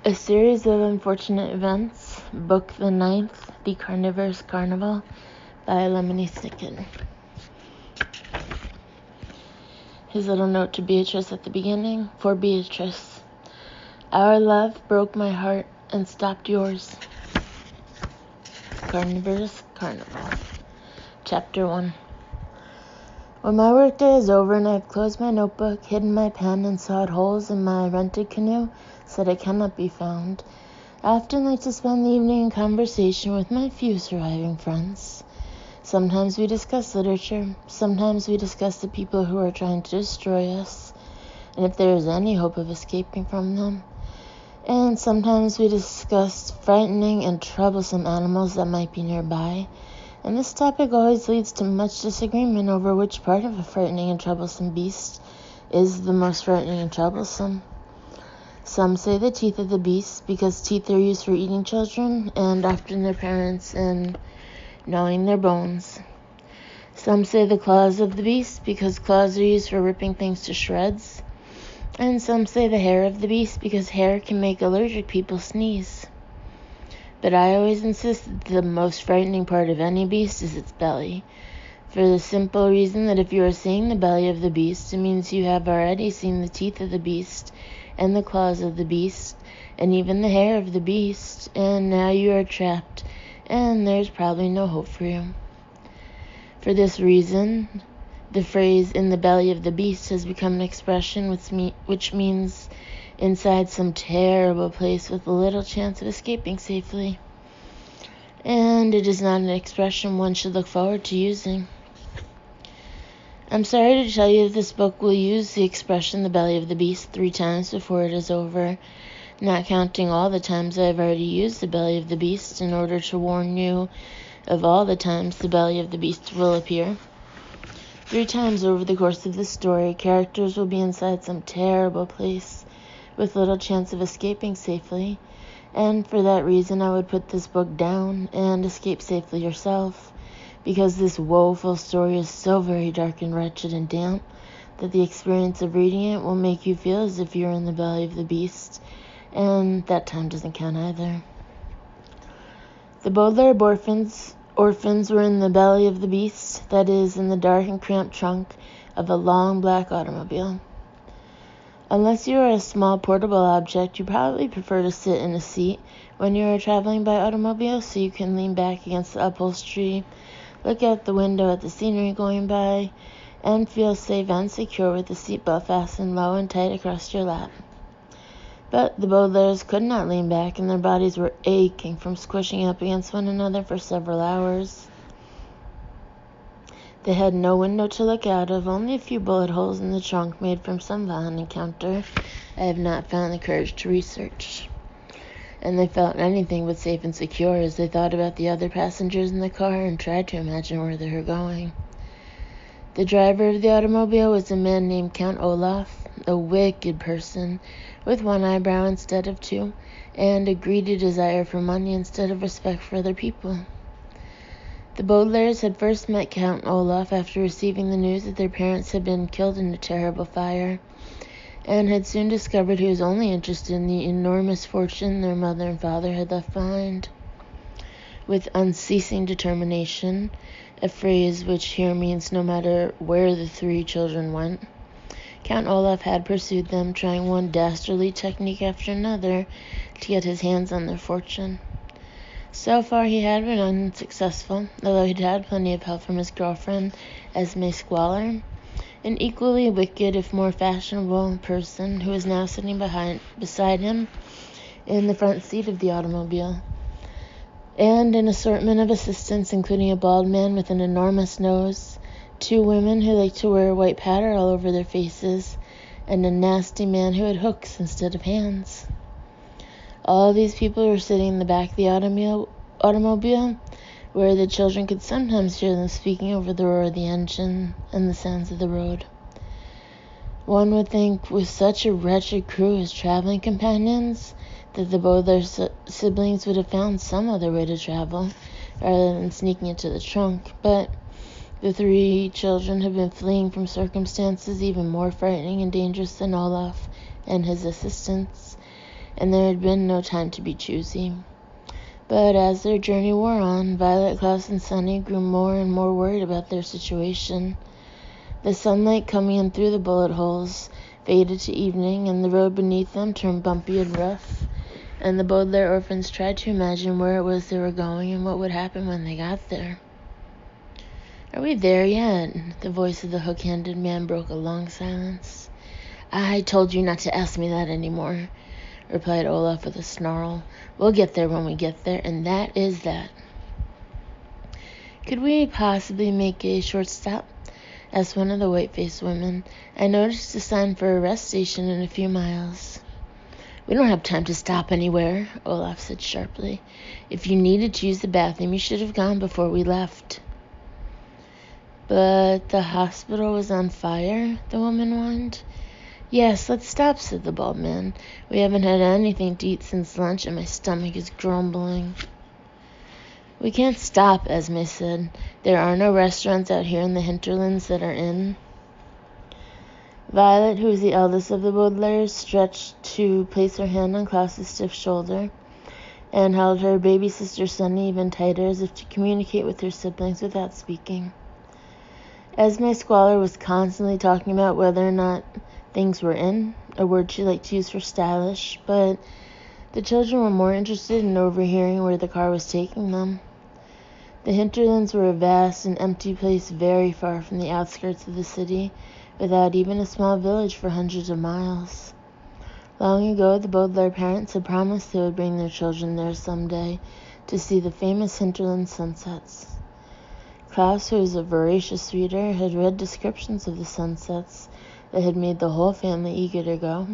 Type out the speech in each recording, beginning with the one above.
A Series of Unfortunate Events, Book the Ninth, The Carnivorous Carnival, by Lemony Snicket. His little note to Beatrice at the beginning. For Beatrice. Our love broke my heart and stopped yours. Carnivorous Carnival. Chapter 1. When my workday is over and I've closed my notebook, hidden my pen, and sawed holes in my rented canoe so that it cannot be found, I often like to spend the evening in conversation with my few surviving friends. Sometimes we discuss literature, sometimes we discuss the people who are trying to destroy us, and if there is any hope of escaping from them. And sometimes we discuss frightening and troublesome animals that might be nearby. And this topic always leads to much disagreement over which part of a frightening and troublesome beast is the most frightening and troublesome. Some say the teeth of the beast, because teeth are used for eating children and often their parents and gnawing their bones. Some say the claws of the beast, because claws are used for ripping things to shreds. And some say the hair of the beast, because hair can make allergic people sneeze. But I always insist that the most frightening part of any beast is its belly, for the simple reason that if you are seeing the belly of the beast, it means you have already seen the teeth of the beast, and the claws of the beast, and even the hair of the beast, and now you are trapped, and there's probably no hope for you. For this reason, the phrase "in the belly of the beast" has become an expression which means inside some terrible place with little chance of escaping safely. And it is not an expression one should look forward to using. I'm sorry to tell you that this book will use the expression "the belly of the beast" 3 times before it is over, not counting all the times I have already used the belly of the beast in order to warn you of all the times the belly of the beast will appear. 3 times over the course of this story, characters will be inside some terrible place with little chance of escaping safely, and for that reason I would put this book down and escape safely yourself, because this woeful story is so very dark and wretched and damp that the experience of reading it will make you feel as if you're in the belly of the beast, and that time doesn't count either. The Baudelaire orphans were in the belly of the beast, that is, in the dark and cramped trunk of a long black automobile. Unless you are a small portable object, you probably prefer to sit in a seat when you are traveling by automobile so you can lean back against the upholstery, look out the window at the scenery going by, and feel safe and secure with the seatbelt fastened low and tight across your lap. But the Baudelaires could not lean back, and their bodies were aching from squishing up against one another for several hours. They had no window to look out of, only a few bullet holes in the trunk made from some violent encounter I have not found the courage to research. And they felt anything but safe and secure as they thought about the other passengers in the car and tried to imagine where they were going. The driver of the automobile was a man named Count Olaf, a wicked person with 1 eyebrow instead of 2, and a greedy desire for money instead of respect for other people. The Baudelaires had first met Count Olaf after receiving the news that their parents had been killed in a terrible fire, and had soon discovered he was only interested in the enormous fortune their mother and father had left behind. With unceasing determination, a phrase which here means no matter where the 3 children went, Count Olaf had pursued them, trying one dastardly technique after another to get his hands on their fortune. So far he had been unsuccessful, although he'd had plenty of help from his girlfriend, Esme Squalor, an equally wicked, if more fashionable, person who was now sitting beside him in the front seat of the automobile, and an assortment of assistants, including a bald man with an enormous nose, 2 women who liked to wear white powder all over their faces, and a nasty man who had hooks instead of hands. All these people were sitting in the back of the automobile, where the children could sometimes hear them speaking over the roar of the engine and the sounds of the road. One would think, with such a wretched crew as traveling companions, that the Baudelaire siblings would have found some other way to travel, rather than sneaking into the trunk, but the 3 children had been fleeing from circumstances even more frightening and dangerous than Olaf and his assistants, and there had been no time to be choosy. But as their journey wore on, Violet, Klaus, and Sunny grew more and more worried about their situation. The sunlight coming in through the bullet holes faded to evening, and the road beneath them turned bumpy and rough, and the Baudelaire orphans tried to imagine where it was they were going and what would happen when they got there. "Are we there yet?" The voice of the hook-handed man broke a long silence. "I told you not to ask me that anymore," replied Olaf with a snarl. "We'll get there when we get there, and that is that." "Could we possibly make a short stop?" asked one of the white-faced women. "I noticed a sign for a rest station in a few miles." "We don't have time to stop anywhere," Olaf said sharply. "If you needed to use the bathroom, you should have gone before we left." "But the hospital was on fire," the woman whined. "Yes, let's stop," said the bald man. "We haven't had anything to eat since lunch, and my stomach is grumbling." "We can't stop," Esme said. "There are no restaurants out here in the hinterlands that are in." Violet, who was the eldest of the Baudelaires, stretched to place her hand on Klaus's stiff shoulder and held her baby sister Sunny even tighter, as if to communicate with her siblings without speaking. Esme Squalor was constantly talking about whether or not things were in, a word she liked to use for stylish, but the children were more interested in overhearing where the car was taking them. The hinterlands were a vast and empty place very far from the outskirts of the city, without even a small village for hundreds of miles. Long ago, the Baudelaire parents had promised they would bring their children there someday to see the famous hinterland sunsets. Klaus, who was a voracious reader, had read descriptions of the sunsets that had made the whole family eager to go,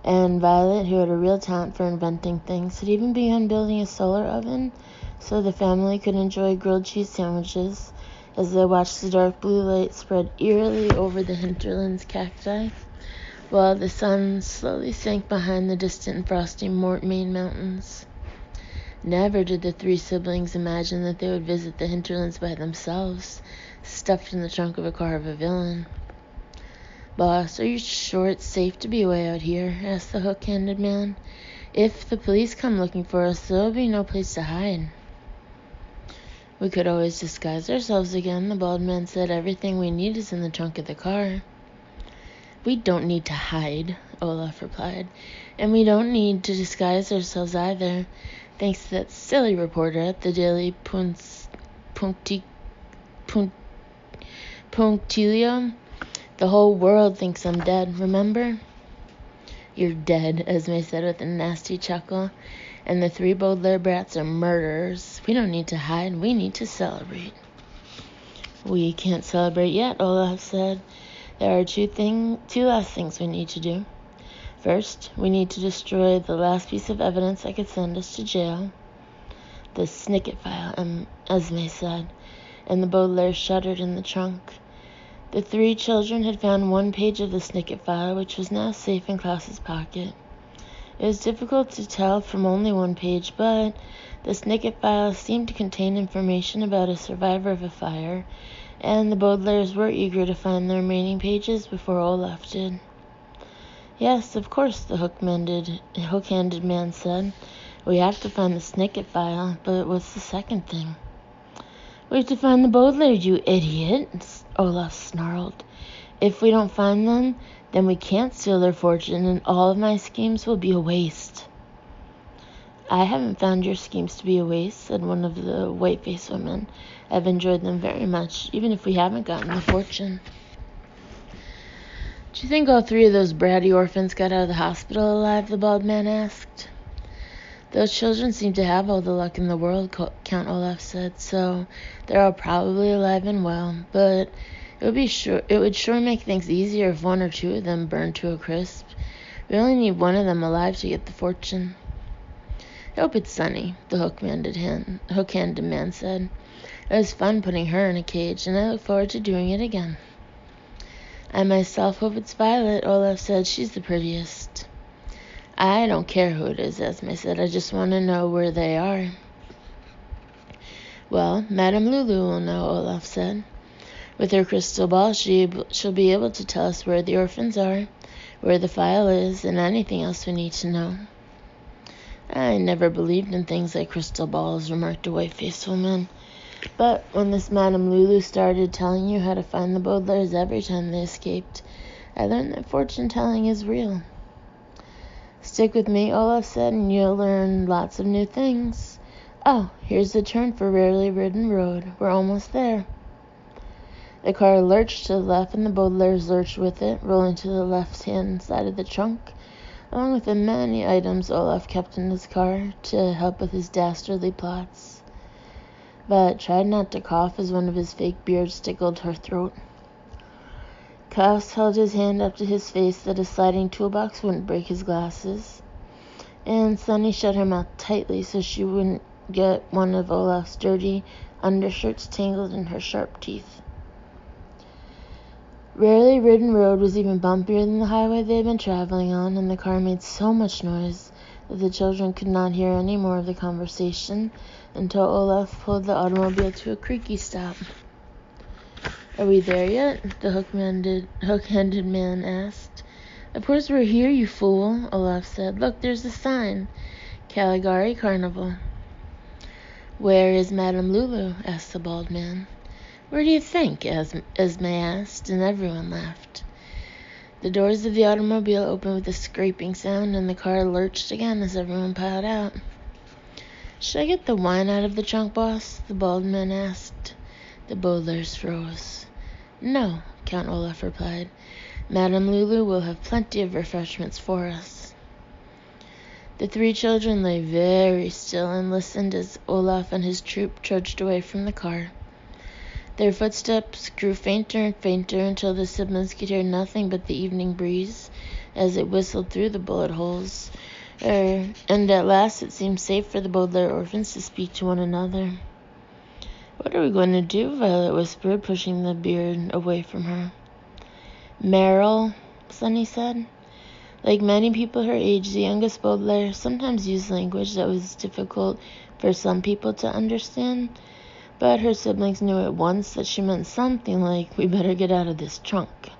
and Violet, who had a real talent for inventing things, had even begun building a solar oven so the family could enjoy grilled cheese sandwiches as they watched the dark blue light spread eerily over the hinterland's cacti, while the sun slowly sank behind the distant frosty Maine mountains. Never did the three siblings imagine that they would visit the hinterlands by themselves, stuffed in the trunk of a car of a villain. "Boss, are you sure it's safe to be away out here?" asked the hook-handed man. "If the police come looking for us, there'll be no place to hide." "We could always disguise ourselves again," the bald man said. "Everything we need is in the trunk of the car." "We don't need to hide," Olaf replied. "And we don't need to disguise ourselves either. Thanks to that silly reporter at the Daily Punctilio, the whole world thinks I'm dead, remember?" "You're dead," Esme said with a nasty chuckle. "And the three Baudelaire brats are murderers. We don't need to hide. We need to celebrate." "We can't celebrate yet," Olaf said. "There are two last things we need to do. First, we need to destroy the last piece of evidence that could send us to jail." "The Snicket file," Esme said, and the Baudelaires shuddered in the trunk. The three children had found one page of the Snicket file, which was now safe in Klaus's pocket. It was difficult to tell from only one page, but the Snicket file seemed to contain information about a survivor of a fire, and the Baudelaires were eager to find the remaining pages before Olaf did. "Yes, of course," the hook-handed man said. "We have to find the Snicket file, but what's the second thing?" "We have to find the Baudelaires, you idiot," Olaf snarled. "If we don't find them, then we can't steal their fortune, and all of my schemes will be a waste." "I haven't found your schemes to be a waste," said one of the white-faced women. "I've enjoyed them very much, even if we haven't gotten the fortune." "Do you think all three of those bratty orphans got out of the hospital alive?" the bald man asked. "Those children seem to have all the luck in the world," Count Olaf said, "so they're all probably alive and well, but it would sure make things easier if one or two of them burned to a crisp. We only need one of them alive to get the fortune." "I hope it's Sunny," the hook-handed man said. "It was fun putting her in a cage, and I look forward to doing it again." "I myself hope it's Violet," Olaf said. "She's the prettiest." "I don't care who it is," Esme said. "I just want to know where they are." "Well, Madame Lulu will know," Olaf said. "With her crystal ball, she'll be able to tell us where the orphans are, where the file is, and anything else we need to know." I never believed in things like crystal balls, remarked a white-faced woman. But when this Madame Lulu started telling you how to find the Baudelaires every time they escaped, I learned that fortune-telling is real. Stick with me, Olaf said, and you'll learn lots of new things. Oh, here's the turn for Rarely Ridden Road. We're almost there. The car lurched to the left, and the Baudelaires lurched with it, rolling to the left-hand side of the trunk, along with the many items Olaf kept in his car to help with his dastardly plots. Violet tried not to cough as one of his fake beards tickled her throat. Klaus held his hand up to his face that a sliding toolbox wouldn't break his glasses, and Sunny shut her mouth tightly so she wouldn't get one of Olaf's dirty undershirts tangled in her sharp teeth. Rarely Ridden Road was even bumpier than the highway they had been traveling on, and the car made so much noise that the children could not hear any more of the conversation until Olaf pulled the automobile to a creaky stop. Are we there yet? The hook-handed man asked. Of course we're here, you fool, Olaf said. Look, there's a sign. Caligari Carnival. Where is Madame Lulu? Asked the bald man. Where do you think? Esme asked, and everyone laughed. The doors of the automobile opened with a scraping sound, and the car lurched again as everyone piled out. Should I get the wine out of the trunk, boss? The bald man asked. The Baudelaires froze. No, Count Olaf replied. Madame Lulu will have plenty of refreshments for us. The three children lay very still and listened as Olaf and his troop trudged away from the car. Their footsteps grew fainter and fainter until the siblings could hear nothing but the evening breeze as it whistled through the bullet holes, and at last it seemed safe for the Baudelaire orphans to speak to one another. What are we going to do? Violet whispered, pushing the beard away from her. Meryl, Sunny said. Like many people her age, the youngest Baudelaire sometimes used language that was difficult for some people to understand, but her siblings knew at once that she meant something like, we better get out of this trunk.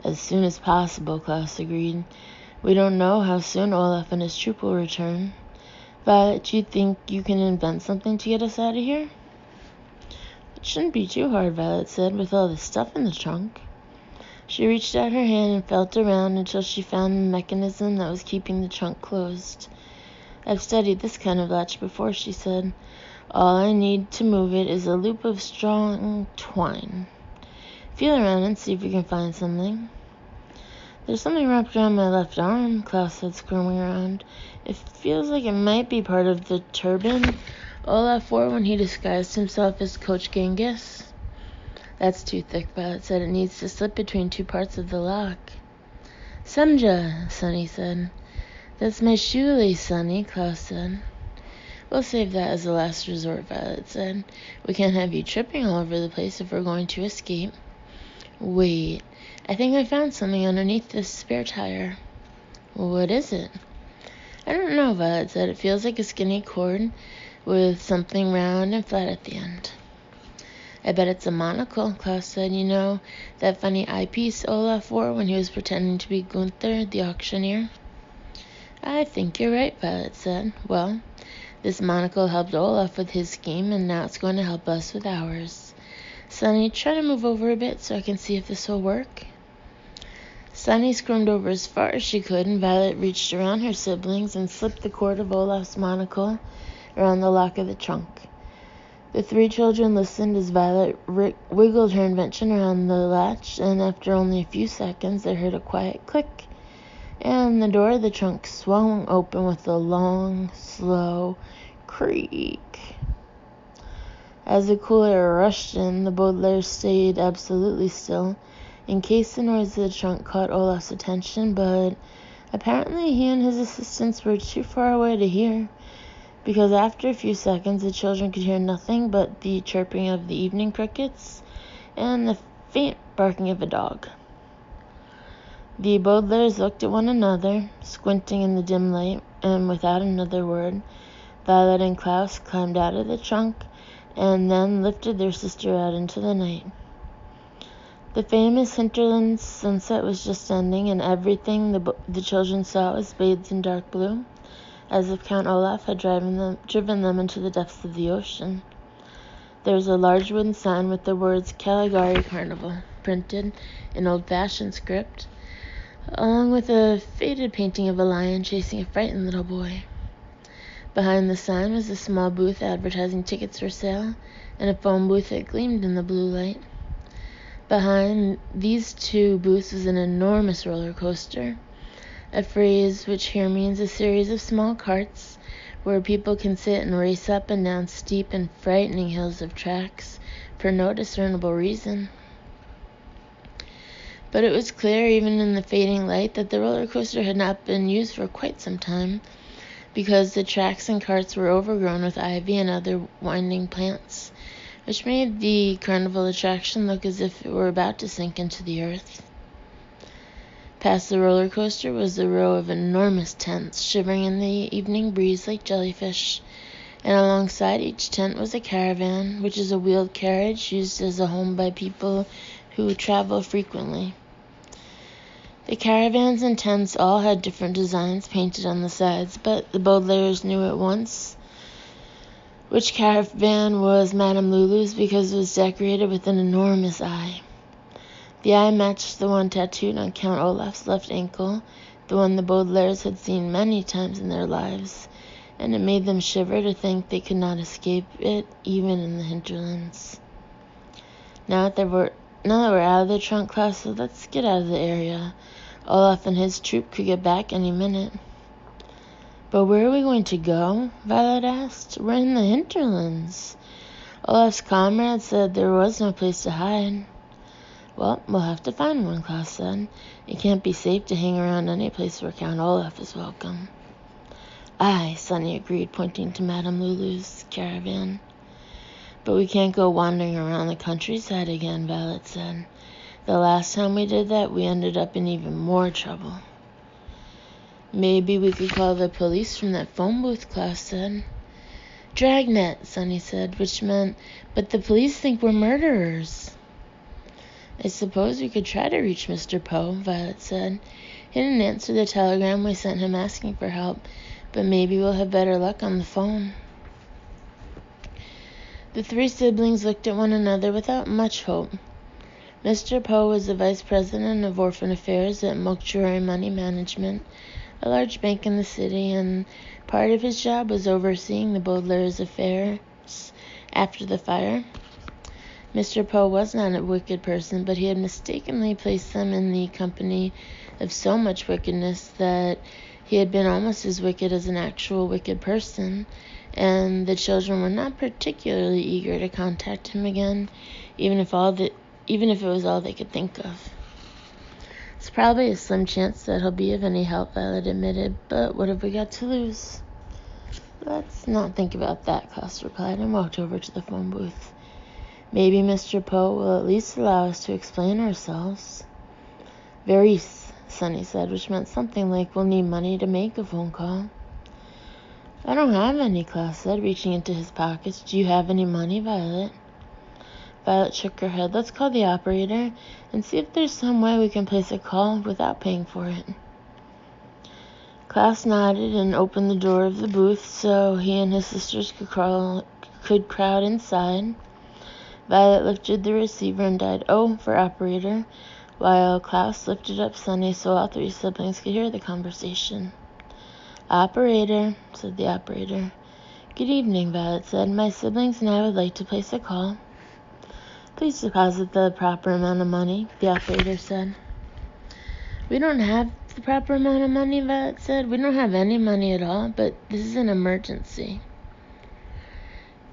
As soon as possible, Klaus agreed. We don't know how soon Olaf and his troop will return. Violet, do you think you can invent something to get us out of here? It shouldn't be too hard, Violet said, with all this stuff in the trunk. She reached out her hand and felt around until she found the mechanism that was keeping the trunk closed. I've studied this kind of latch before, she said. All I need to move it is a loop of strong twine. Feel around and see if you can find something. There's something wrapped around my left arm, Klaus said, squirming around. It feels like it might be part of the turban Olaf wore when he disguised himself as Coach Genghis. That's too thick, Violet said. It needs to slip between two parts of the lock. Samja, Sunny said. That's my shoelace, Sunny, Klaus said. We'll save that as a last resort, Violet said. We can't have you tripping all over the place if we're going to escape. Wait, I think I found something underneath this spare tire. What is it? I don't know, Violet said. It feels like a skinny cord with something round and flat at the end. I bet it's a monocle, Klaus said. You know, that funny eyepiece Olaf wore when he was pretending to be Gunther, the auctioneer? I think you're right, Violet said. Well, this monocle helped Olaf with his scheme, and now it's going to help us with ours. Sunny, try to move over a bit so I can see if this will work. Sunny squirmed over as far as she could, and Violet reached around her siblings and slipped the cord of Olaf's monocle around the lock of the trunk. The three children listened as Violet wiggled her invention around the latch, and after only a few seconds they heard a quiet click, and the door of the trunk swung open with a long, slow creak. As the cool air rushed in, the Baudelaires stayed absolutely still, in case the noise of the trunk caught Olaf's attention, but apparently he and his assistants were too far away to hear, because after a few seconds the children could hear nothing but the chirping of the evening crickets and the faint barking of a dog. The Baudelaires looked at one another, squinting in the dim light, and without another word, Violet and Klaus climbed out of the trunk and then lifted their sister out into the night. The famous hinterland sunset was just ending, and everything the children saw was bathed in dark blue. as if Count Olaf had driven them into the depths of the ocean. There was a large wooden sign with the words Caligari Carnival printed in old-fashioned script, along with a faded painting of a lion chasing a frightened little boy. Behind the sign was a small booth advertising tickets for sale, and a phone booth that gleamed in the blue light. Behind these two booths was an enormous roller coaster, a phrase which here means a series of small carts where people can sit and race up and down steep and frightening hills of tracks for no discernible reason. But it was clear, even in the fading light, that the roller coaster had not been used for quite some time, because the tracks and carts were overgrown with ivy and other winding plants, which made the carnival attraction look as if it were about to sink into the earth. Past the roller coaster was a row of enormous tents, shivering in the evening breeze like jellyfish, and alongside each tent was a caravan, which is a wheeled carriage used as a home by people who travel frequently. The caravans and tents all had different designs painted on the sides, but the Baudelaires knew at once which caravan was Madame Lulu's because it was decorated with an enormous eye. The eye matched the one tattooed on Count Olaf's left ankle, the one the Baudelaires had seen many times in their lives, and it made them shiver to think they could not escape it even in the hinterlands. Now that we're out of the trunk class, so let's get out of the area. Olaf and his troop could get back any minute. But where are we going to go? Violet asked. We're in the hinterlands. Olaf's comrade said there was no place to hide. Well, we'll have to find one, Klaus said. It can't be safe to hang around any place where Count Olaf is welcome. Aye, Sonny agreed, pointing to Madame Lulu's caravan. But we can't go wandering around the countryside again, Violet said. The last time we did that, we ended up in even more trouble. Maybe we could call the police from that phone booth, Klaus said. Dragnet, Sonny said, which meant, but the police think we're murderers. I suppose we could try to reach Mr. Poe, Violet said. He didn't answer the telegram we sent him asking for help, but maybe we'll have better luck on the phone. The three siblings looked at one another without much hope. Mr. Poe was the vice president of orphan affairs at Mokjuri Money Management, a large bank in the city, and part of his job was overseeing the Baudelaires' affairs after the fire. Mr. Poe was not a wicked person, but he had mistakenly placed them in the company of so much wickedness that he had been almost as wicked as an actual wicked person, and the children were not particularly eager to contact him again, even if it was all they could think of. It's probably a slim chance that he'll be of any help, Violet admitted, but what have we got to lose? Let's not think about that, Klaus replied, and walked over to the phone booth. Maybe Mr. Poe will at least allow us to explain ourselves. Veris, Sonny said, which meant something like we'll need money to make a phone call. I don't have any, Klaus said, reaching into his pockets. Do you have any money, Violet? Violet shook her head. Let's call the operator and see if there's some way we can place a call without paying for it. Klaus nodded and opened the door of the booth so he and his sisters could crowd inside. Violet lifted the receiver and dialed "Oh" for operator, while Klaus lifted up Sonny so all three siblings could hear the conversation. Operator, said the operator. Good evening, Violet said. My siblings and I would like to place a call. Please deposit the proper amount of money, the operator said. We don't have the proper amount of money, Violet said. We don't have any money at all, but this is an emergency.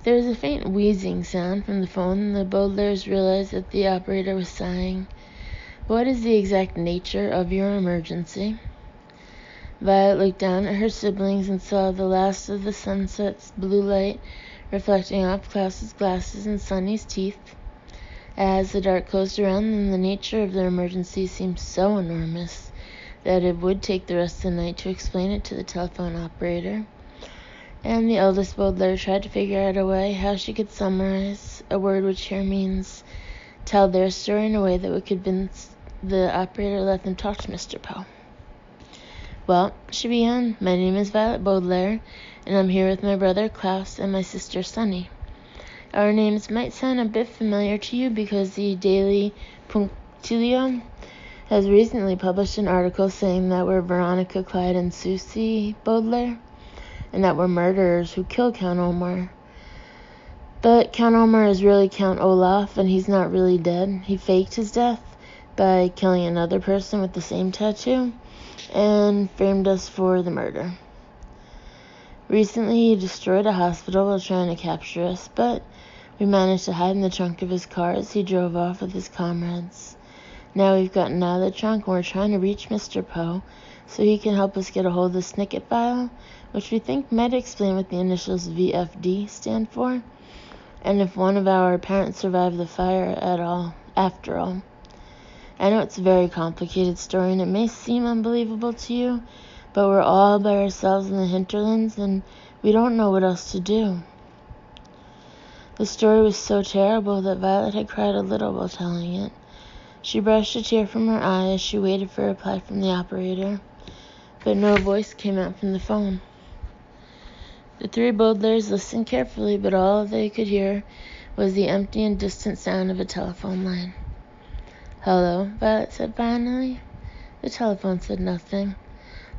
There was a faint wheezing sound from the phone, and the Baudelaires realized that the operator was sighing. What is the exact nature of your emergency? Violet looked down at her siblings and saw the last of the sunset's blue light reflecting off Klaus's glasses and Sonny's teeth. As the dark closed around them, the nature of their emergency seemed so enormous that it would take the rest of the night to explain it to the telephone operator. And the eldest Baudelaire tried to figure out a way how she could summarize, a word which here means tell their story in a way that would convince the operator to let them talk to Mr. Poe. Well, she began, my name is Violet Baudelaire, and I'm here with my brother Klaus and my sister Sunny. Our names might sound a bit familiar to you because the Daily Punctilio has recently published an article saying that we're Veronica, Clyde, and Susie Baudelaire, and that we're murderers who killed Count Omar. But Count Omar is really Count Olaf, and he's not really dead. He faked his death by killing another person with the same tattoo and framed us for the murder. Recently, he destroyed a hospital while trying to capture us, but we managed to hide in the trunk of his car as he drove off with his comrades. Now we've gotten out of the trunk and we're trying to reach Mr. Poe so he can help us get a hold of the Snicket file, which we think might explain what the initials VFD stand for, and if one of our parents survived the fire at all, after all. I know it's a very complicated story and it may seem unbelievable to you, but we're all by ourselves in the hinterlands and we don't know what else to do. The story was so terrible that Violet had cried a little while telling it. She brushed a tear from her eye as she waited for a reply from the operator, but no voice came out from the phone. The three Baudelaires listened carefully, but all they could hear was the empty and distant sound of a telephone line. "Hello," Violet said finally. The telephone said nothing.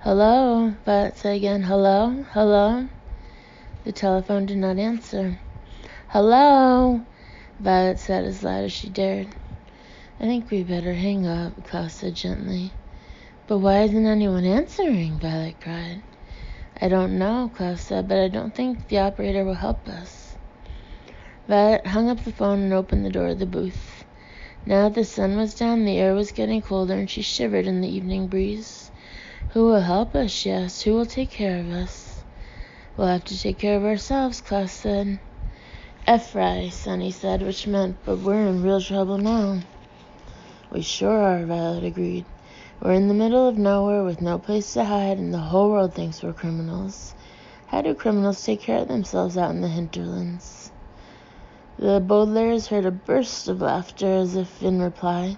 "Hello," Violet said again. "Hello? Hello?" The telephone did not answer. "Hello," Violet said as loud as she dared. "I think we better hang up," Klaus said gently. "But why isn't anyone answering?" Violet cried. "I don't know," Klaus said, "but I don't think the operator will help us." Violet hung up the phone and opened the door of the booth. Now that the sun was down, the air was getting colder, and she shivered in the evening breeze. "Who will help us?" she asked. "Who will take care of us?" "We'll have to take care of ourselves," Klaus said. "Ephraim," Sunny said, which meant, "But we're in real trouble now." "We sure are," Violet agreed. "We're in the middle of nowhere with no place to hide, and the whole world thinks we're criminals. How do criminals take care of themselves out in the hinterlands?" The Baudelaires heard a burst of laughter as if in reply.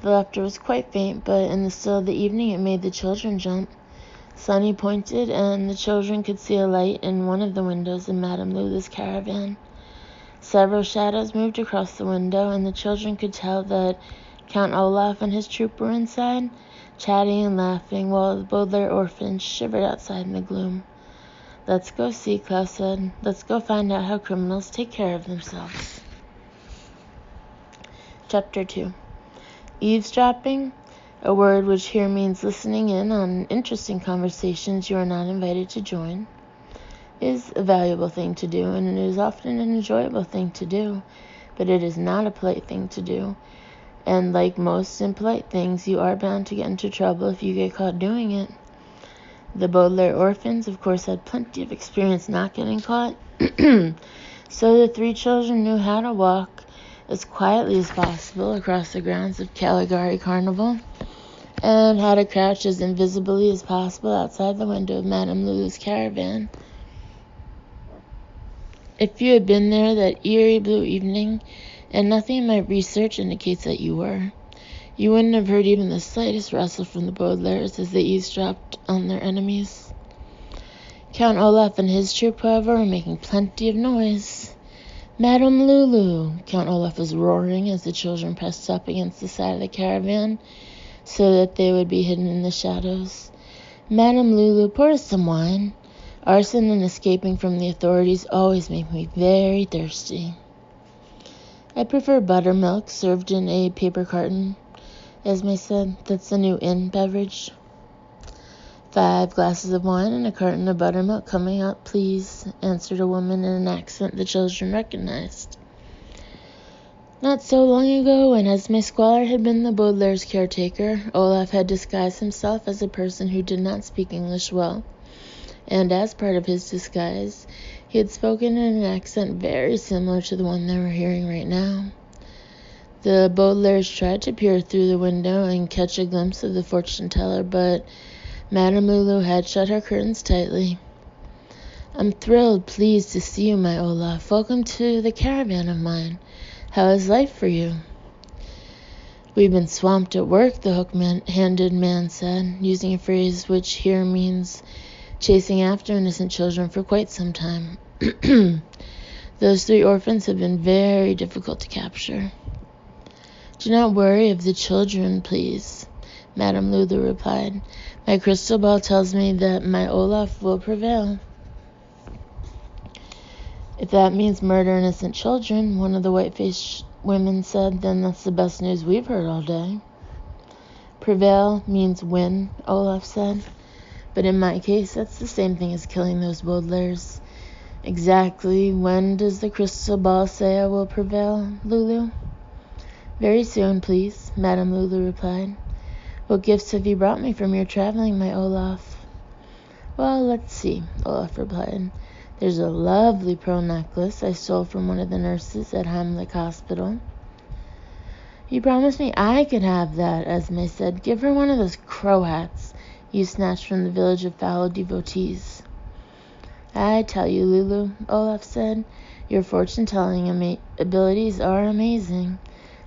The laughter was quite faint, but in the still of the evening it made the children jump. Sunny pointed, and the children could see a light in one of the windows in Madame Lulu's caravan. Several shadows moved across the window, and the children could tell that Count Olaf and his troop were inside, chatting and laughing, while the Baudelaire orphans shivered outside in the gloom. "Let's go see," Klaus said. "Let's go find out how criminals take care of themselves." Chapter 2. Eavesdropping, a word which here means listening in on interesting conversations you are not invited to join, is a valuable thing to do, and it is often an enjoyable thing to do, but it is not a polite thing to do, and like most impolite things, you are bound to get into trouble if you get caught doing it. The Baudelaire orphans, of course, had plenty of experience not getting caught, so the three children knew how to walk as quietly as possible across the grounds of Caligari Carnival, and how to crouch as invisibly as possible outside the window of Madame Lulu's caravan. If you had been there that eerie blue evening, and nothing in my research indicates that you were, you wouldn't have heard even the slightest rustle from the Baudelaires as they eavesdropped on their enemies. Count Olaf and his troop, however, were making plenty of noise. "Madame Lulu!" Count Olaf was roaring as the children pressed up against the side of the caravan so that they would be hidden in the shadows. "Madame Lulu, pour us some wine. Arson and escaping from the authorities always make me very thirsty." "I prefer buttermilk served in a paper carton," Esme said. "That's the new inn beverage." 5 glasses of wine and a carton of buttermilk coming up, please," answered a woman in an accent the children recognized. Not so long ago, when Esme Squalor had been the Baudelaire's caretaker, Olaf had disguised himself as a person who did not speak English well, and as part of his disguise, he had spoken in an accent very similar to the one they were hearing right now. The Baudelaires tried to peer through the window and catch a glimpse of the fortune-teller, but Madame Lulu had shut her curtains tightly. "I'm thrilled, pleased to see you, my Olaf. Welcome to the caravan of mine. How is life for you?" We've been swamped at work, the hook-handed man said, using a phrase which here means chasing after innocent children for quite some time. Those 3 orphans have been very difficult to capture. Do not worry of the children, please, Madame Lulu replied. My crystal ball tells me that my Olaf will prevail. If that means murder innocent children, one of the white-faced women said, then that's the best news we've heard all day. Prevail means win, Olaf said. But in my case, that's the same thing as killing those Baudelaires. Exactly when does the crystal ball say I will prevail, Lulu? Very soon, please, Madame Lulu replied. What gifts have you brought me from your traveling, my Olaf? Well, let's see, Olaf replied. There's a lovely pearl necklace I stole from one of the nurses at Heimlich Hospital. You promised me I could have that, Esme said. Give her one of those crow hats you snatched from the village of foul devotees. I tell you, Lulu, Olaf said, your fortune-telling abilities are amazing.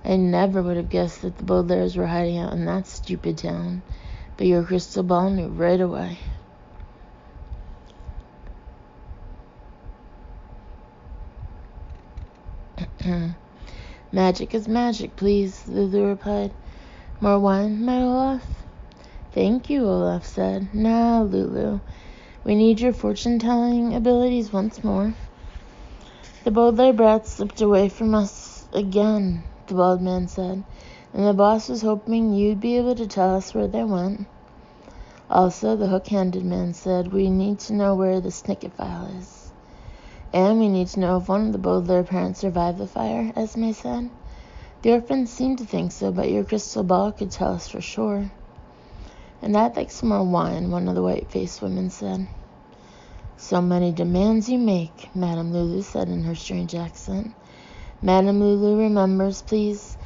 I never would have guessed that the Baudelaires were hiding out in that stupid town, but your crystal ball knew right away. Magic is magic, please, Lulu replied. More wine, my Olaf? Thank you, Olaf said. Now, Lulu, we need your fortune-telling abilities once more. The Baudelaire brats slipped away from us again, the bald man said, and the boss was hoping you'd be able to tell us where they went. Also, the hook-handed man said, we need to know where the Snicket file is. And we need to know if one of the Baudelaire parents survived the fire, Esme said. The orphans seem to think so, but your crystal ball could tell us for sure. And I'd like some more wine, one of the white-faced women said. So many demands you make, Madame Lulu said in her strange accent. Madame Lulu remembers, please,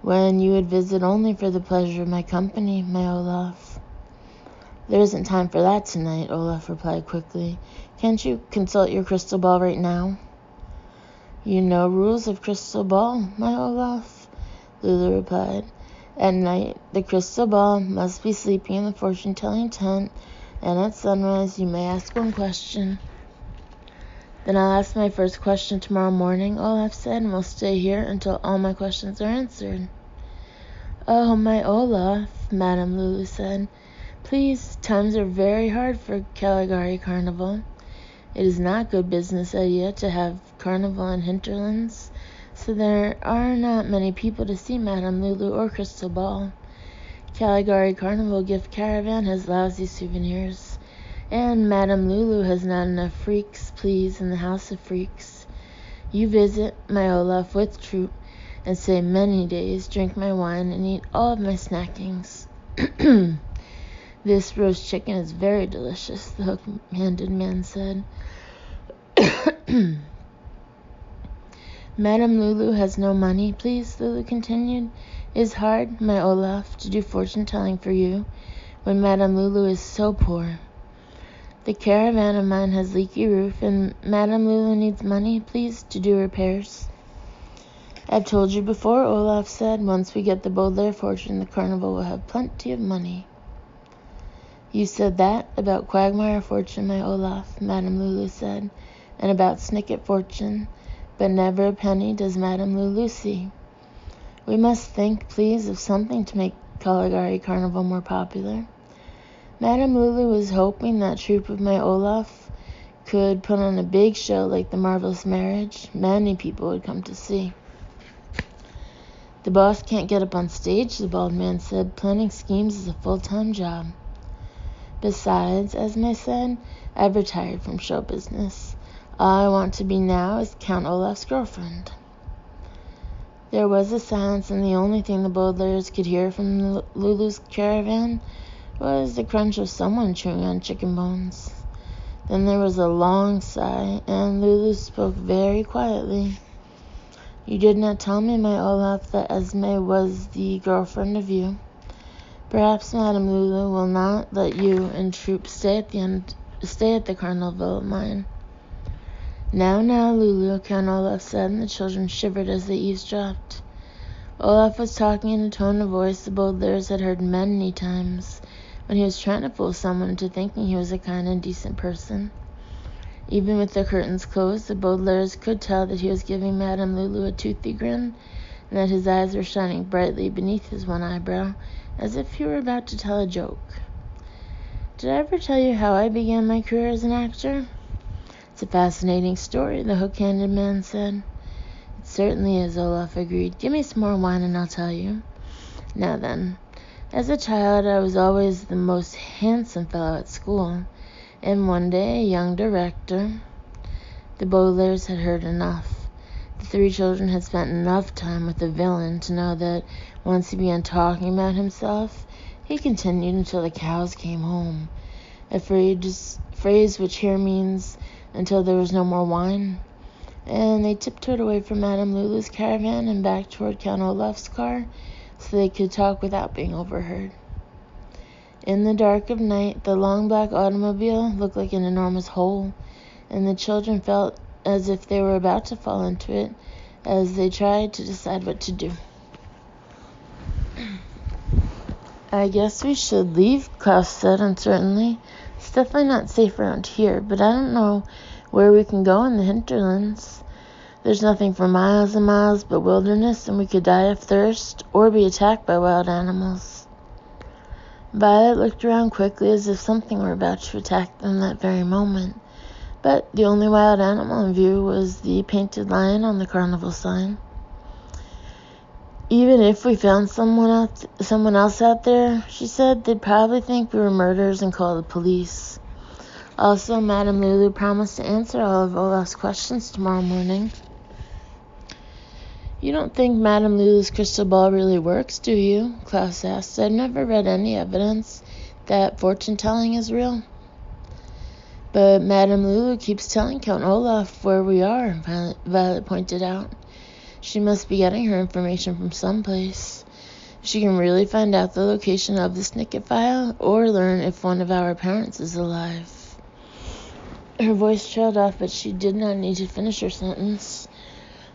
when you would visit only for the pleasure of my company, my Olaf. There isn't time for that tonight, Olaf replied quickly. Can't you consult your crystal ball right now? You know rules of crystal ball, my Olaf, Lulu replied. At night, the crystal ball must be sleeping in the fortune-telling tent, and at sunrise you may ask one question. Then I'll ask my first question tomorrow morning, Olaf said, and we'll stay here until all my questions are answered. Oh, my Olaf, Madame Lulu said. Please, times are very hard for Caligari Carnival. It is not good business idea to have carnival in hinterlands, so there are not many people to see Madame Lulu or Crystal Ball. Caligari Carnival gift caravan has lousy souvenirs, and Madame Lulu has not enough freaks, please, in the House of Freaks. You visit my Olaf with troop, and stay many days, drink my wine, and eat all of my snackings. This roast chicken is very delicious, the hook-handed man said. Madame Lulu has no money, please, Lulu continued. It is hard, my Olaf, to do fortune-telling for you when Madame Lulu is so poor. The caravan of mine has leaky roof, and Madame Lulu needs money, please, to do repairs. I've told you before, Olaf said. Once we get the Baudelaire fortune, the carnival will have plenty of money. You said that about Quagmire fortune, my Olaf, Madame Lulu said, and about Snicket fortune, but never a penny does Madame Lulu see. We must think, please, of something to make Caligari Carnival more popular. Madame Lulu was hoping that troupe of my Olaf could put on a big show like the Marvelous Marriage. Many people would come to see. The boss can't get up on stage, the bald man said. Planning schemes is a full-time job. Besides, Esme said, I've retired from show business. All I want to be now is Count Olaf's girlfriend. There was a silence, and the only thing the Baudelaires could hear from Lulu's caravan was the crunch of someone chewing on chicken bones. Then there was a long sigh, and Lulu spoke very quietly. You did not tell me, my Olaf, that Esme was the girlfriend of you. Perhaps Madame Lulu will not let you and troop stay at the carnival of mine. Now, Lulu, Count Olaf said, and the children shivered as they eavesdropped. Olaf was talking in a tone of voice the Baudelaires had heard many times when he was trying to fool someone into thinking he was a kind and decent person. Even with the curtains closed, the Baudelaires could tell that he was giving Madame Lulu a toothy grin, and that his eyes were shining brightly beneath his one eyebrow, as if he were about to tell a joke. Did I ever tell you how I began my career as an actor? It's a fascinating story, the hook-handed man said. It certainly is, Olaf agreed. Give me some more wine and I'll tell you. Now then, as a child I was always the most handsome fellow at school, and one day a young director... The Baudelaires had heard enough. The three children had spent enough time with the villain to know that once he began talking about himself, he continued until the cows came home, a phrase which here means until there was no more wine. And they tiptoed away from Madame Lulu's caravan and back toward Count Olaf's car so they could talk without being overheard. In the dark of night, the long black automobile looked like an enormous hole, and the children felt as if they were about to fall into it as they tried to decide what to do. I guess we should leave, Klaus said uncertainly. It's definitely not safe around here, but I don't know where we can go in the hinterlands. There's nothing for miles and miles but wilderness, and we could die of thirst or be attacked by wild animals. Violet looked around quickly as if something were about to attack them that very moment, but the only wild animal in view was the painted lion on the carnival sign. Even if we found someone else out there, she said, they'd probably think we were murderers and call the police. Also, Madame Lulu promised to answer all of Olaf's questions tomorrow morning. You don't think Madame Lulu's crystal ball really works, do you? Klaus asked. I've never read any evidence that fortune-telling is real. But Madame Lulu keeps telling Count Olaf where we are, Violet pointed out. She must be getting her information from someplace. She can really find out the location of the Snicket file or learn if one of our parents is alive. Her voice trailed off, but she did not need to finish her sentence.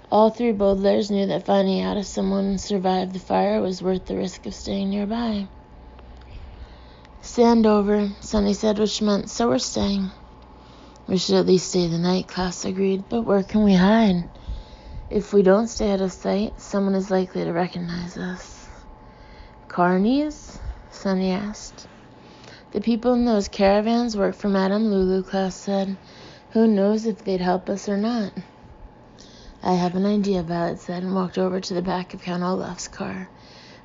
All three Baudelaires knew that finding out if someone survived the fire was worth the risk of staying nearby. Stand over, Sunny said, which meant so we're staying. We should at least stay the night, Klaus agreed, but where can we hide? If we don't stay out of sight, someone is likely to recognize us. Carnies? Sunny asked. The people in those caravans work for Madame Lulu, Klaus said. Who knows if they'd help us or not? I have an idea, Violet said, and walked over to the back of Count Olaf's car.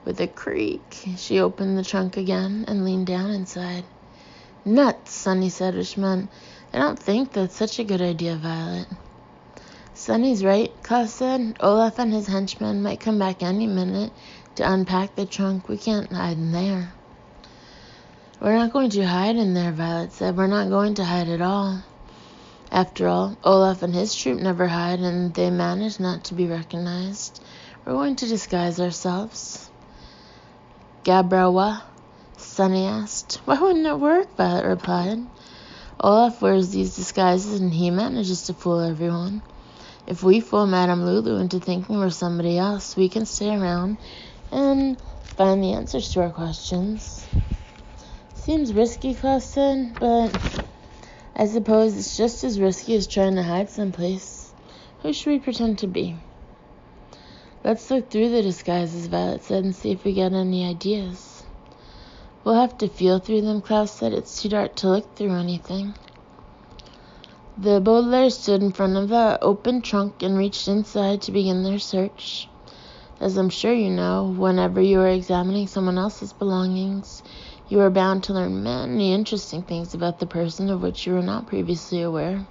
With a creak, she opened the trunk again and leaned down inside. Nuts, Sunny said, which meant, I don't think that's such a good idea, Violet. Sunny's right, Klaus said. Olaf and his henchmen might come back any minute to unpack the trunk. We can't hide in there. We're not going to hide in there, Violet said. We're not going to hide at all. After all, Olaf and his troop never hide, and they manage not to be recognized. We're going to disguise ourselves. Gabrawa? Sunny asked. Why wouldn't it work? Violet replied. Olaf wears these disguises, and he manages to fool everyone. If we fool Madame Lulu into thinking we're somebody else, we can stay around and find the answers to our questions. Seems risky, Klaus said, but I suppose it's just as risky as trying to hide someplace. Who should we pretend to be? Let's look through the disguises, Violet said, and see if we get any ideas. We'll have to feel through them, Klaus said. It's too dark to look through anything. The Baudelaires stood in front of the open trunk and reached inside to begin their search. As I'm sure you know, whenever you are examining someone else's belongings, you are bound to learn many interesting things about the person of which you were not previously aware.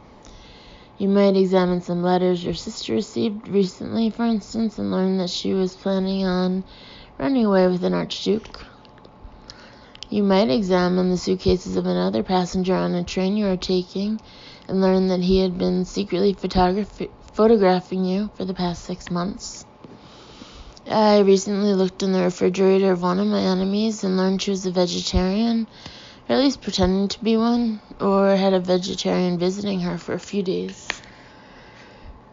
You might examine some letters your sister received recently, for instance, and learn that she was planning on running away with an archduke. You might examine the suitcases of another passenger on a train you are taking and learn that he had been secretly photographing you for the past 6 months. I recently looked in the refrigerator of one of my enemies and learned she was a vegetarian, or at least pretending to be one, or had a vegetarian visiting her for a few days.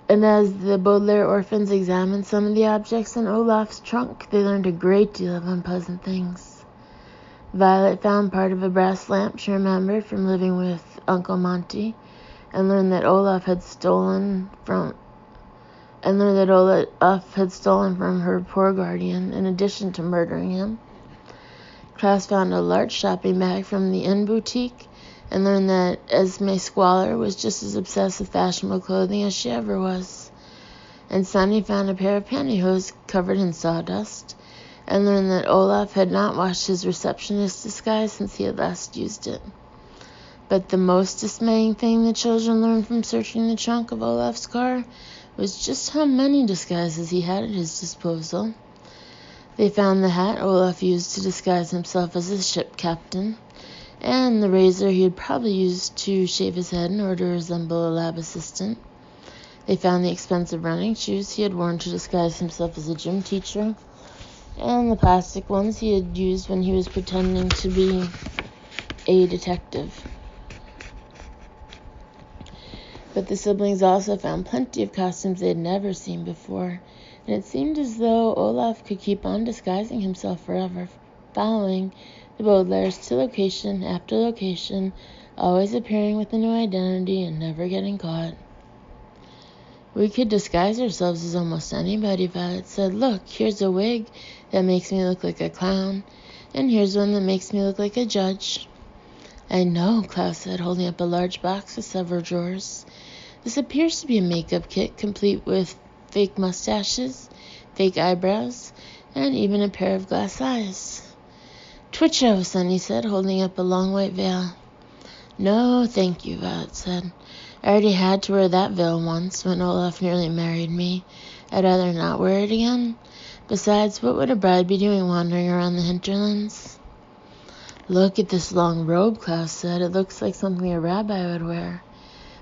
And as the Baudelaire orphans examined some of the objects in Olaf's trunk, they learned a great deal of unpleasant things. Violet found part of a brass lamp she remembered from living with Uncle Monty, and learned that Olaf had stolen from her poor guardian, in addition to murdering him. Klaus found a large shopping bag from the Inn boutique, and learned that Esme Squalor was just as obsessed with fashionable clothing as she ever was. And Sunny found a pair of pantyhose covered in sawdust, and learned that Olaf had not washed his receptionist disguise since he had last used it. But the most dismaying thing the children learned from searching the trunk of Olaf's car was just how many disguises he had at his disposal. They found the hat Olaf used to disguise himself as a ship captain, and the razor he had probably used to shave his head in order to resemble a lab assistant. They found the expensive running shoes he had worn to disguise himself as a gym teacher, and the plastic ones he had used when he was pretending to be a detective. But the siblings also found plenty of costumes they had never seen before, and it seemed as though Olaf could keep on disguising himself forever, following the Baudelaires to location after location, always appearing with a new identity and never getting caught. "We could disguise ourselves as almost anybody," Violet said. "Look, here's a wig that makes me look like a clown, and here's one that makes me look like a judge." "I know," Klaus said, holding up a large box with several drawers. "This appears to be a makeup kit, complete with fake mustaches, fake eyebrows, and even a pair of glass eyes." "Twitcho," Sunny said, holding up a long white veil. "No, thank you," Violet said. "I already had to wear that veil once when Olaf nearly married me. I'd rather not wear it again. Besides, what would a bride be doing wandering around the hinterlands?" "Look at this long robe," Klaus said. "It looks like something a rabbi would wear.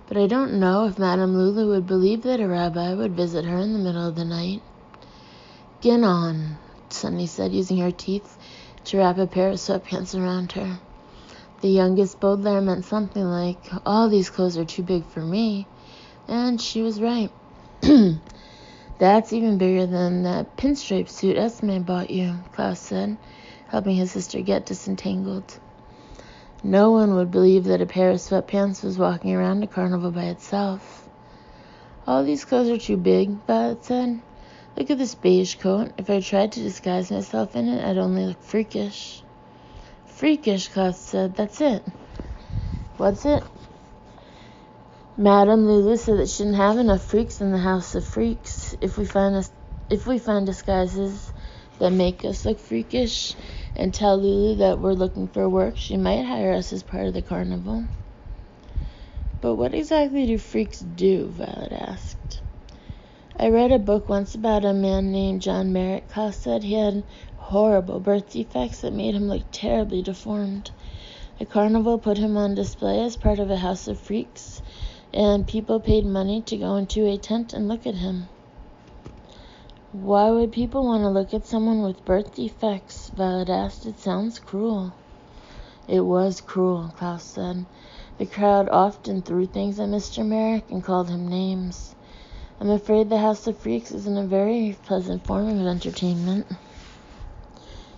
But I don't know if Madame Lulu would believe that a rabbi would visit her in the middle of the night." "Get on," Sunny said, using her teeth to wrap a pair of sweatpants around her. The youngest Baudelaire meant something like, "All these clothes are too big for me." And she was right. "That's even bigger than that pinstripe suit Esme bought you," Klaus said, helping his sister get disentangled. No one would believe that a pair of sweatpants was walking around a carnival by itself. "All these clothes are too big," Violet said. "Look at this beige coat. If I tried to disguise myself in it, I'd only look freakish." "Freakish," Klaus said. "That's it." "What's it?" "Madame Lulu said that she didn't have enough freaks in the House of Freaks. If we find disguises that make us look freakish and tell Lulu that we're looking for work, she might hire us as part of the carnival." "But what exactly do freaks do?" Violet asked. "I read a book once about a man named John Merritt," Klaus said. "He had horrible birth defects that made him look terribly deformed. A carnival put him on display as part of a House of Freaks, and people paid money to go into a tent and look at him." "Why would people want to look at someone with birth defects?" Violet asked. "It sounds cruel." "It was cruel," Klaus said. "The crowd often threw things at Mr. Merrick and called him names. I'm afraid the House of Freaks isn't a very pleasant form of entertainment."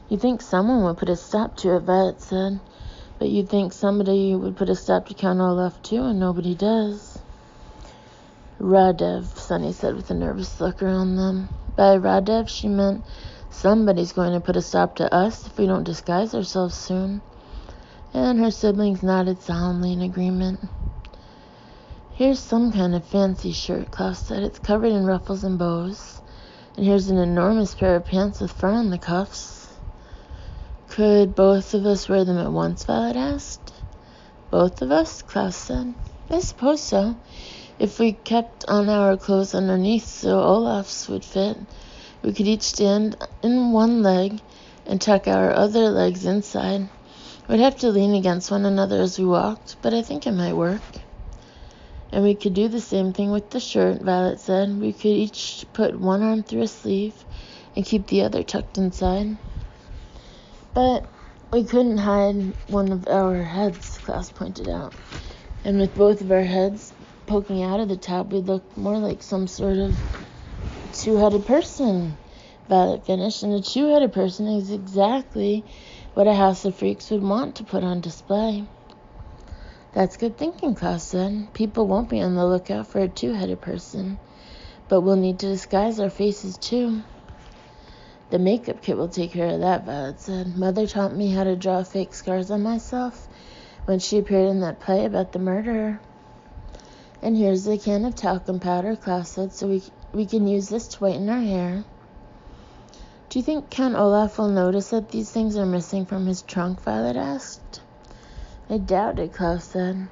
"You'd think someone would put a stop to it," Violet said. "But you'd think somebody would put a stop to Count Olaf too, and nobody does." "Radev," Sunny said with a nervous look around them. By Radev, she meant somebody's going to put a stop to us if we don't disguise ourselves soon. And her siblings nodded solemnly in agreement. "Here's some kind of fancy shirt," Klaus said. "It's covered in ruffles and bows. And here's an enormous pair of pants with fur on the cuffs." "Could both of us wear them at once?" Violet asked. "Both of us?" Klaus said. "I suppose so. If we kept on our clothes underneath so Olaf's would fit, we could each stand in one leg and tuck our other legs inside. We'd have to lean against one another as we walked, but I think it might work." "And we could do the same thing with the shirt," Violet said. "We could each put one arm through a sleeve and keep the other tucked inside." "But we couldn't hide one of our heads," Klaus pointed out. "And with both of our heads, poking out of the top, we'd look more like some sort of two-headed person, Violet finished, and a two-headed person is exactly what a house of freaks would want to put on display. That's good thinking, Klaus said. People won't be on the lookout for a two-headed person, but we'll need to disguise our faces too. The makeup kit will take care of that, Violet said. Mother taught me how to draw fake scars on myself when she appeared in that play about the murderer. And here's a can of talcum powder, Klaus said, so we can use this to whiten our hair. Do you think Count Olaf will notice that these things are missing from his trunk? Violet asked. I doubt it, Klaus said.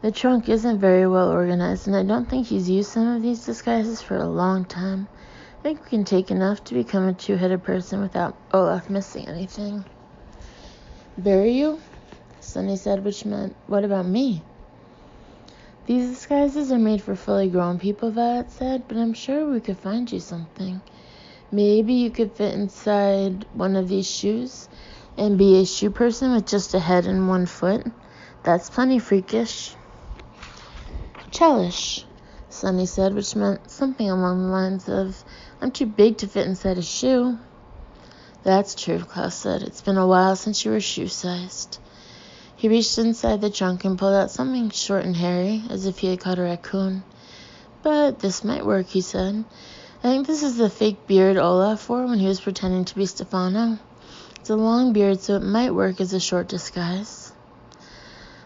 The trunk isn't very well organized, and I don't think he's used some of these disguises for a long time. I think we can take enough to become a two-headed person without Olaf missing anything. Bury you? Sunny said, which meant, what about me? These disguises are made for fully grown people, Violet said, but I'm sure we could find you something. Maybe you could fit inside one of these shoes and be a shoe person with just a head and one foot. That's plenty freakish. Childish, Sunny said, which meant something along the lines of, I'm too big to fit inside a shoe. That's true, Klaus said. It's been a while since you were shoe-sized. He reached inside the trunk and pulled out something short and hairy, as if he had caught a raccoon. But this might work, he said. I think this is the fake beard Olaf wore when he was pretending to be Stefano. It's a long beard, so it might work as a short disguise.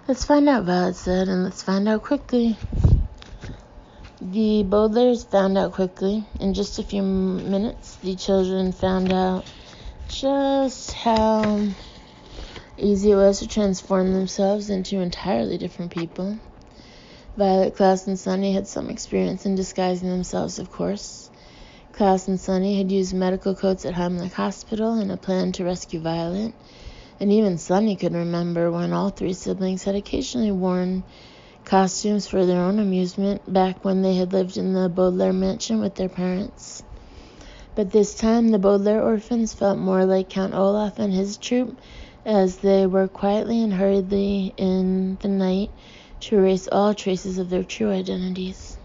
Let's find out, Violet said, and let's find out quickly. The Baudelaires found out quickly. In just a few minutes, the children found out just how easy it was to transform themselves into entirely different people. Violet, Klaus, and Sunny had some experience in disguising themselves, of course. Klaus and Sunny had used medical coats at Heimlich Hospital in a plan to rescue Violet, and even Sunny could remember when all three siblings had occasionally worn costumes for their own amusement back when they had lived in the Baudelaire mansion with their parents. But this time the Baudelaire orphans felt more like Count Olaf and his troupe as they worked quietly and hurriedly in the night to erase all traces of their true identities.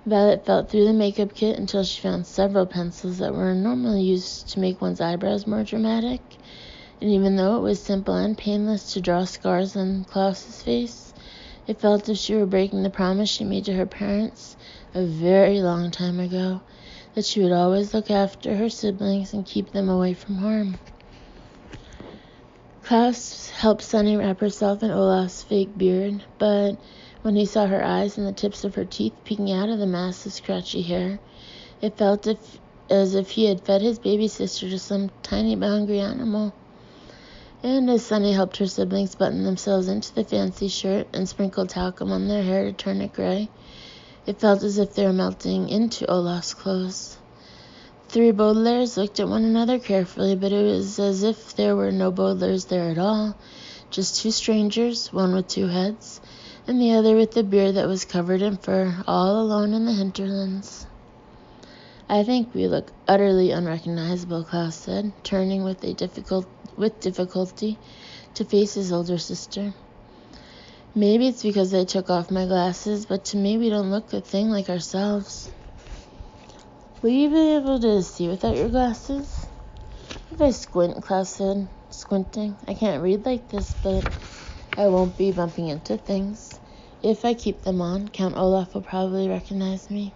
Violet felt through the makeup kit until she found several pencils that were normally used to make one's eyebrows more dramatic, and even though it was simple and painless to draw scars on Klaus's face, it felt as if she were breaking the promise she made to her parents a very long time ago, that she would always look after her siblings and keep them away from harm. Klaus helped Sunny wrap herself in Olaf's fake beard, but when he saw her eyes and the tips of her teeth peeking out of the mass of scratchy hair, it felt as if he had fed his baby sister to some tiny but hungry animal. And as Sunny helped her siblings button themselves into the fancy shirt and sprinkled talcum on their hair to turn it gray, it felt as if they were melting into Olaf's clothes. The three Baudelaires looked at one another carefully, but it was as if there were no Baudelaires there at all, just two strangers, one with two heads, and the other with a beard that was covered in fur, all alone in the hinterlands. I think we look utterly unrecognizable, Klaus said, turning with difficulty to face his older sister. Maybe it's because I took off my glasses, but to me we don't look a thing like ourselves. Will you be able to see without your glasses? If I squint, Klaus said, squinting. I can't read like this, but I won't be bumping into things. If I keep them on, Count Olaf will probably recognize me.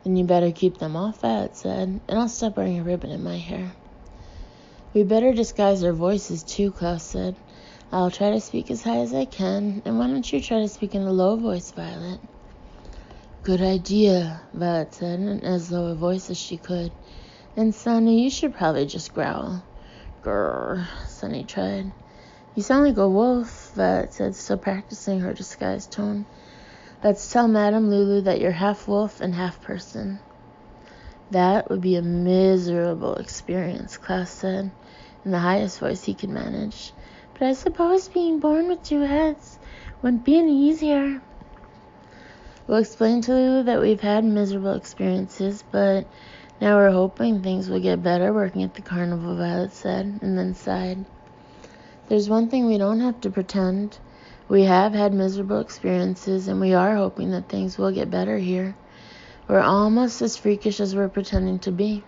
Then you better keep them off, Violet said, and I'll stop wearing a ribbon in my hair. We better disguise our voices too, Klaus said. I'll try to speak as high as I can, and why don't you try to speak in a low voice, Violet? Good idea, Violet said, in as low a voice as she could. And Sunny, you should probably just growl. Grrr, Sunny tried. You sound like a wolf, Violet said, still practicing her disguised tone. Let's tell Madame Lulu that you're half wolf and half person. That would be a miserable experience, Klaus said, in the highest voice he could manage. But I suppose being born with two heads wouldn't be any easier. We'll explain to Lulu that we've had miserable experiences, but now we're hoping things will get better working at the carnival, Violet said, and then sighed. There's one thing we don't have to pretend. We have had miserable experiences, and we are hoping that things will get better here. We're almost as freakish as we're pretending to be."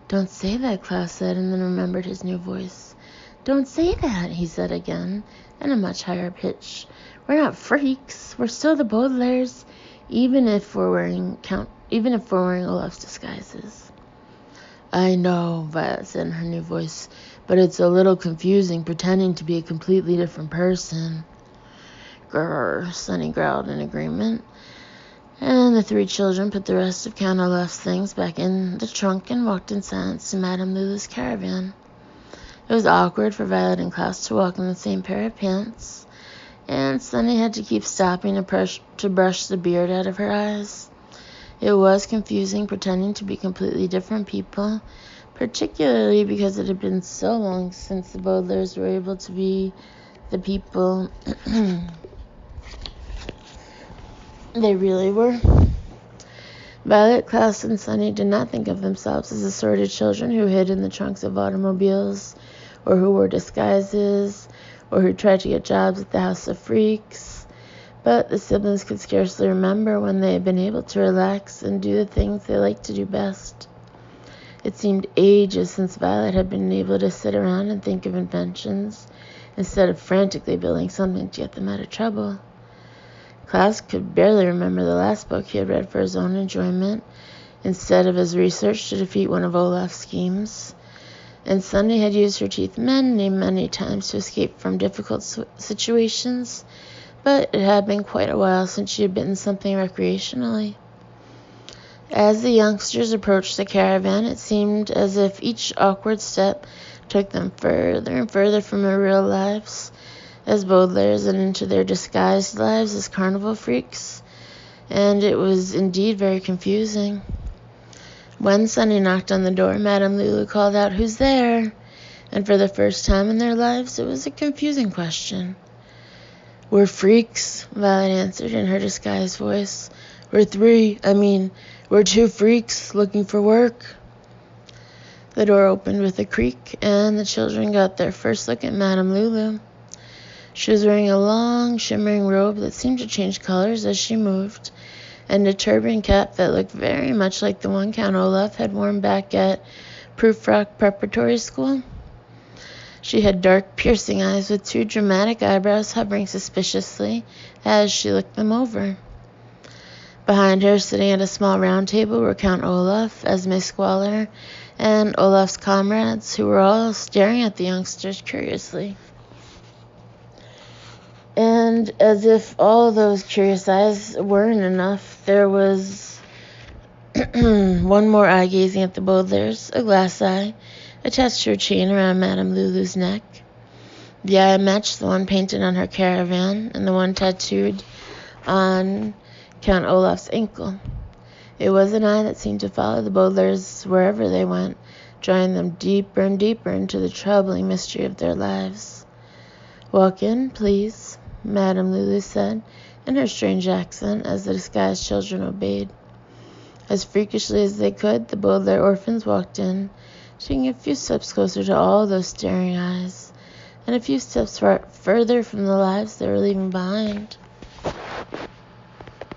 "Don't say that," Klaus said, and then remembered his new voice. "Don't say that," he said again, in a much higher pitch. "We're not freaks. We're still the Baudelaires, even if we're wearing Olaf's disguises." "I know," Violet said in her new voice, "but it's a little confusing pretending to be a completely different person." "Grrr," Sunny growled in agreement. And the three children put the rest of Count Olaf's things back in the trunk and walked in silence to Madame Lulu's caravan. It was awkward for Violet and Klaus to walk in the same pair of pants, and Sunny had to keep stopping to brush the beard out of her eyes. It was confusing pretending to be completely different people, particularly because it had been so long since the Baudelaires were able to be the people they really were. Violet, Klaus, and Sunny did not think of themselves as assorted children who hid in the trunks of automobiles, or who wore disguises, or who tried to get jobs at the House of Freaks. But the siblings could scarcely remember when they had been able to relax and do the things they liked to do best. It seemed ages since Violet had been able to sit around and think of inventions, instead of frantically building something to get them out of trouble. Klaus could barely remember the last book he had read for his own enjoyment, instead of as research to defeat one of Olaf's schemes. And Sunny had used her teeth many times to escape from difficult situations, but it had been quite a while since she had bitten something recreationally. As the youngsters approached the caravan, it seemed as if each awkward step took them further and further from their real lives as Baudelaires and into their disguised lives as carnival freaks, and it was indeed very confusing. When Sunny knocked on the door, Madame Lulu called out, "Who's there?" And for the first time in their lives, it was a confusing question. "We're freaks," Violet answered in her disguised voice. We're two freaks looking for work." The door opened with a creak, and the children got their first look at Madame Lulu. She was wearing a long, shimmering robe that seemed to change colors as she moved, and a turban cap that looked very much like the one Count Olaf had worn back at Prufrock Preparatory School. She had dark, piercing eyes with two dramatic eyebrows hovering suspiciously as she looked them over. Behind her, sitting at a small round table, were Count Olaf, Esme Squalor, and Olaf's comrades, who were all staring at the youngsters curiously. And as if all those curious eyes weren't enough, there was one more eye gazing at the Baudelaires, a glass eye, attached to a chain around Madame Lulu's neck. The eye matched the one painted on her caravan and the one tattooed on Count Olaf's ankle. It was an eye that seemed to follow the Baudelaires wherever they went, drawing them deeper and deeper into the troubling mystery of their lives. "Walk in, please," Madame Lulu said, in her strange accent, as the disguised children obeyed. As freakishly as they could, the Baudelaire orphans walked in, taking a few steps closer to all those staring eyes, and a few steps further from the lives they were leaving behind.